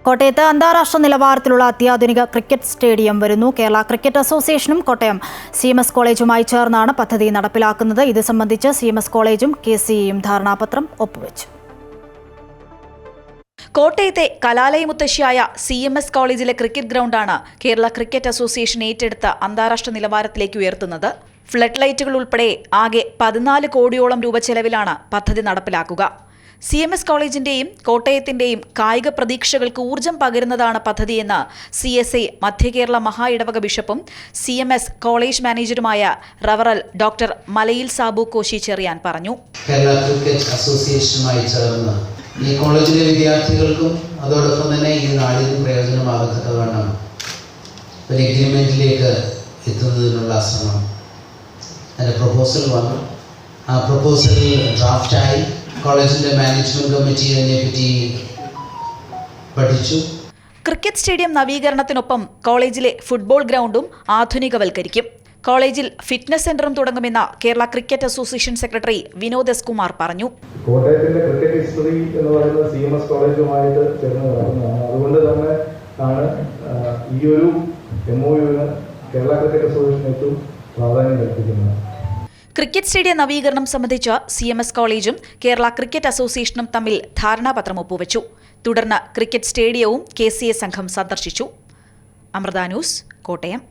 കോട്ടയത്ത് അന്താരാഷ്ട്ര നിലവാരത്തിലുള്ള അത്യാധുനിക ക്രിക്കറ്റ് സ്റ്റേഡിയം വരുന്നു. കേരള ക്രിക്കറ്റ് അസോസിയേഷനും കോട്ടയം CMS കോളേജുമായി ചേർന്നാണ് പദ്ധതി നടപ്പിലാക്കുന്നത്. ഇത് സംബന്ധിച്ച് CMS കോളേജും KCEയും ധാരണാപത്രം ഒപ്പുവെച്ചു. കോട്ടയത്തെ കലാലയമുത്തശ്ശിയായ CMS കോളേജിലെ ക്രിക്കറ്റ് ഗ്രൗണ്ടാണ് കേരള ക്രിക്കറ്റ് അസോസിയേഷൻ ഏറ്റെടുത്ത് അന്താരാഷ്ട്ര നിലവാരത്തിലേക്ക് ഉയർത്തുന്നത്. ഫ്ലഡ് ലൈറ്റുകൾ ഉൾപ്പെടെ ആകെ 14 കോടിയോളം രൂപ ചെലവിലാണ് പദ്ധതി നടപ്പിലാക്കുക. CMS കോളേജിന്റെയും കോട്ടയത്തിന്റെയും കായിക പ്രതീക്ഷകൾക്ക് ഊർജം പകരുന്നതാണ് പദ്ധതിയെന്ന് CSI മധ്യകേരള മഹാ ഇടവക ബിഷപ്പും CMS കോളേജ് മാനേജറുമായ റവറൽ ഡോക്ടർ മലയിൽ സാബു കോശി ചെറിയാൻ പറഞ്ഞു. കേരള ക്രിക്കറ്റ് അസോസിയേഷനുമായി ചേർന്ന് ഈ കോളേജിലെ വിദ്യാർത്ഥികൾക്കും അതോടൊപ്പം തന്നെ ഈ നാടിനും പ്രയോജനമാകത്തക്കവണ്ണം ഒരു എഗ്രിമെന്റിലേക്ക് എത്തുന്നതിനുള്ള ശ്രമം അതിൻ്റെ പ്രൊപ്പോസൽ വന്നു. ആ പ്രൊപ്പോസലിൽ ഡ്രാഫ്റ്റായി കോളേജിന്റെ മാനേജ്മെന്റ് കമ്മിറ്റി അതിനെപ്പറ്റി പഠിച്ചു. ക്രിക്കറ്റ് സ്റ്റേഡിയം നവീകരണത്തിനൊപ്പം കോളേജിലെ ഫുട്ബോൾ ഗ്രൗണ്ടും ആധുനികവൽക്കരിക്കും. കോളേജിൽ ഫിറ്റ്നസ് സെന്ററും തുടങ്ങുമെന്ന് Kerala cricket association secretary Vinod S Kumar പറഞ്ഞു. കോട്ടയത്തിന്റെ ക്രിക്കറ്റ് ഹിസ്റ്ററി എന്ന് പറയുന്നത് CMS കോളേജുമായിട്ട് ചേർന്ന് നടക്കുന്നതാണ്. അതുകൊണ്ട് തന്നെ ആണ് ഈ ഒരു MOUവിന് കേരള ക്രിക്കറ്റ് അസോസിയേഷൻ ഏറ്റവും പ്രാധാന്യം കൽപ്പിക്കുന്നത്. ക്രിക്കറ്റ് സ്റ്റേഡിയം നവീകരണം സംബന്ധിച്ച് CMS കോളേജും കേരള ക്രിക്കറ്റ് അസോസിയേഷനും തമ്മിൽ ധാരണാപത്രം ഒപ്പുവെച്ചു. തുടർന്ന് ക്രിക്കറ്റ് സ്റ്റേഡിയവും KCA സംഘം സന്ദർശിച്ചു. അമൃത ന്യൂസ്, കോട്ടയം.